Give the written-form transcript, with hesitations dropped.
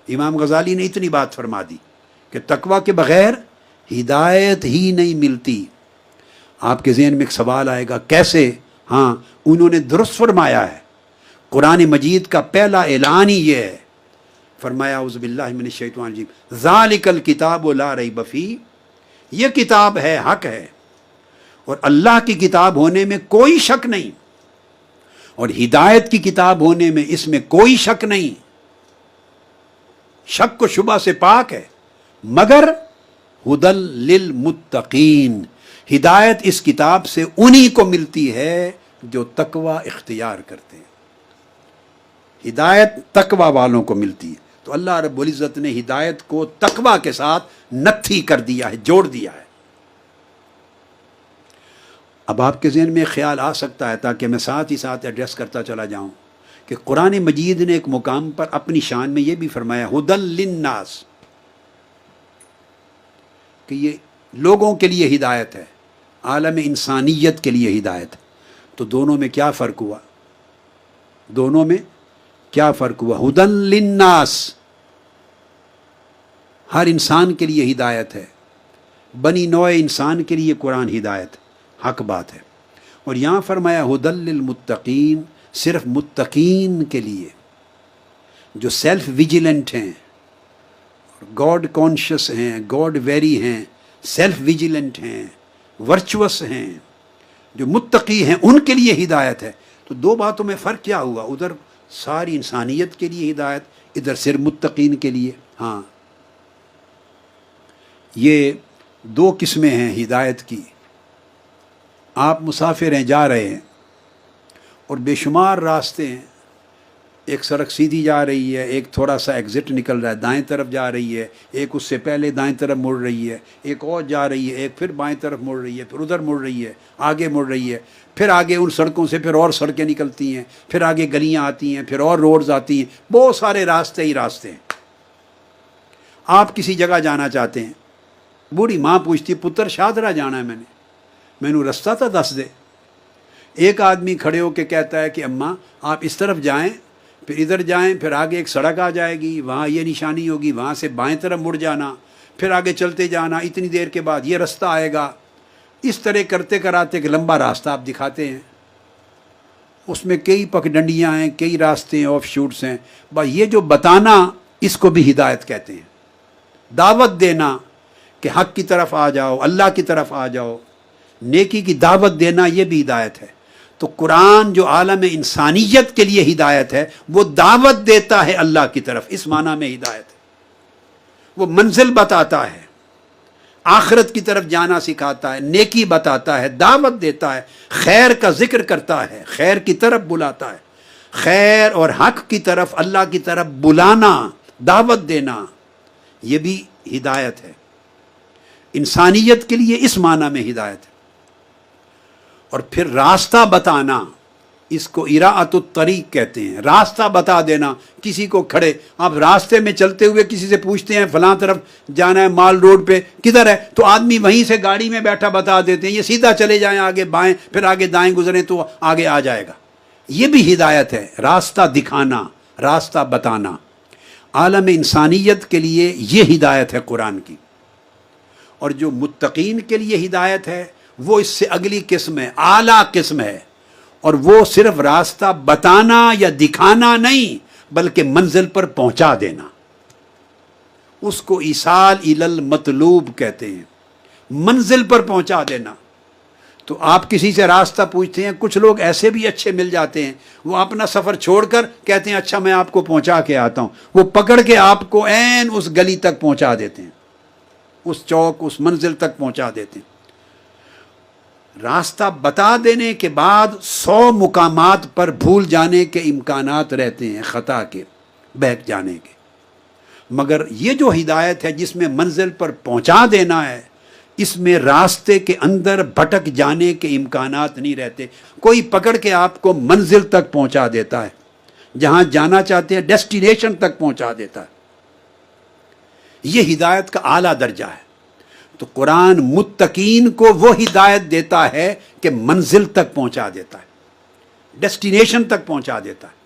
امام غزالی نے اتنی بات فرما دی کہ تقوی کے بغیر ہدایت ہی نہیں ملتی۔ آپ کے ذہن میں ایک سوال آئے گا کیسے؟ ہاں، انہوں نے درست فرمایا ہے۔ قرآن مجید کا پہلا اعلان ہی یہ ہے، فرمایا اعوذ باللہ من الشیطان الرجیم ذالک الکتاب لا ریب فیہ، یہ کتاب ہے، حق ہے، اور اللہ کی کتاب ہونے میں کوئی شک نہیں، اور ہدایت کی کتاب ہونے میں اس میں کوئی شک نہیں، شک و شبہ سے پاک ہے، مگر ہدی للمتقین، ہدایت اس کتاب سے انہی کو ملتی ہے جو تقوی اختیار کرتے ہیں، ہدایت تقوی والوں کو ملتی ہے۔ تو اللہ رب العزت نے ہدایت کو تقوی کے ساتھ نتھی کر دیا ہے، جوڑ دیا ہے۔ اب آپ کے ذہن میں خیال آ سکتا ہے، تاکہ میں ساتھ ہی ساتھ ایڈریس کرتا چلا جاؤں، کہ قرآن مجید نے ایک مقام پر اپنی شان میں یہ بھی فرمایا ہدی للناس، کہ یہ لوگوں کے لیے ہدایت ہے، عالم انسانیت کے لیے ہدایت ہے۔ تو دونوں میں کیا فرق ہوا؟ دونوں میں کیا فرق ہوا؟ ہدی للناس، ہر انسان کے لیے ہدایت ہے، بنی نوع انسان کے لیے قرآن ہدایت ہے، حق بات ہے۔ اور یہاں فرمایا ہدی للمتقین، صرف متقین کے لیے، جو سیلف ویجیلنٹ ہیں، گاڈ کانشیس ہیں، گاڈ ویری ہیں، سیلف ویجیلنٹ ہیں، ورچوس ہیں، جو متقی ہیں، ان کے لیے ہدایت ہے۔ تو دو باتوں میں فرق کیا ہوا؟ ادھر ساری انسانیت کے لیے ہدایت، ادھر صرف متقین کے لیے۔ ہاں، یہ دو قسمیں ہیں ہدایت کی۔ آپ مسافر ہیں، جا رہے ہیں، اور بے شمار راستے ہیں، ایک سڑک سیدھی جا رہی ہے، ایک تھوڑا سا ایگزٹ نکل رہا ہے، دائیں طرف جا رہی ہے، ایک اس سے پہلے دائیں طرف مڑ رہی ہے، ایک اور جا رہی ہے، ایک پھر بائیں طرف مڑ رہی ہے، پھر ادھر مڑ رہی ہے، آگے مڑ رہی ہے، پھر آگے ان سڑکوں سے پھر اور سڑکیں نکلتی ہیں، پھر آگے گلیاں آتی ہیں، پھر اور روڈز آتی ہیں، بہت سارے راستے ہی راستے ہیں۔ آپ کسی جگہ جانا چاہتے ہیں، بوڑھی ماں پوچھتی پتر شاہدرہ جانا ہے، میں نے رستہ تو دس دے۔ ایک آدمی کھڑے ہو کے کہتا ہے کہ اماں آپ اس طرف جائیں، پھر ادھر جائیں، پھر آگے ایک سڑک آ جائے گی، وہاں یہ نشانی ہوگی، وہاں سے بائیں طرف مڑ جانا، پھر آگے چلتے جانا، اتنی دیر کے بعد یہ رستہ آئے گا۔ اس طرح کرتے کراتے ایک لمبا راستہ آپ دکھاتے ہیں، اس میں کئی پگڈنڈیاں ہیں، کئی راستے ہیں، آف شوٹس ہیں۔ بھائی یہ جو بتانا، اس کو بھی ہدایت کہتے ہیں۔ دعوت دینا کہ حق کی طرف آ جاؤ، اللہ کی طرف آ جاؤ، نیکی کی دعوت دینا، یہ بھی ہدایت ہے۔ تو قرآن جو عالم انسانیت کے لیے ہدایت ہے، وہ دعوت دیتا ہے اللہ کی طرف، اس معنی میں ہدایت ہے۔ وہ منزل بتاتا ہے، آخرت کی طرف جانا سکھاتا ہے، نیکی بتاتا ہے، دعوت دیتا ہے، خیر کا ذکر کرتا ہے، خیر کی طرف بلاتا ہے۔ خیر اور حق کی طرف، اللہ کی طرف بلانا، دعوت دینا، یہ بھی ہدایت ہے۔ انسانیت کے لیے اس معنی میں ہدایت ہے۔ اور پھر راستہ بتانا، اس کو اراءۃ الطریق کہتے ہیں، راستہ بتا دینا۔ کسی کو کھڑے، آپ راستے میں چلتے ہوئے کسی سے پوچھتے ہیں فلاں طرف جانا ہے، مال روڈ پہ کدھر ہے، تو آدمی وہیں سے گاڑی میں بیٹھا بتا دیتے ہیں، یہ سیدھا چلے جائیں، آگے بائیں، پھر آگے دائیں گزریں تو آگے آ جائے گا۔ یہ بھی ہدایت ہے، راستہ دکھانا، راستہ بتانا۔ عالم انسانیت کے لیے یہ ہدایت ہے قرآن کی۔ اور جو متقین کے لیے ہدایت ہے، وہ اس سے اگلی قسم ہے، اعلیٰ قسم ہے، اور وہ صرف راستہ بتانا یا دکھانا نہیں، بلکہ منزل پر پہنچا دینا۔ اس کو ایصال الی المطلوب کہتے ہیں، منزل پر پہنچا دینا۔ تو آپ کسی سے راستہ پوچھتے ہیں، کچھ لوگ ایسے بھی اچھے مل جاتے ہیں، وہ اپنا سفر چھوڑ کر کہتے ہیں اچھا میں آپ کو پہنچا کے آتا ہوں، وہ پکڑ کے آپ کو عین اس گلی تک پہنچا دیتے ہیں، اس چوک، اس منزل تک پہنچا دیتے ہیں۔ راستہ بتا دینے کے بعد 100 مقامات پر بھول جانے کے امکانات رہتے ہیں، خطا کے، بہک جانے کے۔ مگر یہ جو ہدایت ہے جس میں منزل پر پہنچا دینا ہے، اس میں راستے کے اندر بھٹک جانے کے امکانات نہیں رہتے۔ کوئی پکڑ کے آپ کو منزل تک پہنچا دیتا ہے، جہاں جانا چاہتے ہیں ڈیسٹینیشن تک پہنچا دیتا ہے۔ یہ ہدایت کا اعلیٰ درجہ ہے۔ تو قرآن متقین کو وہ ہدایت دیتا ہے کہ منزل تک پہنچا دیتا ہے، ڈیسٹینیشن تک پہنچا دیتا ہے۔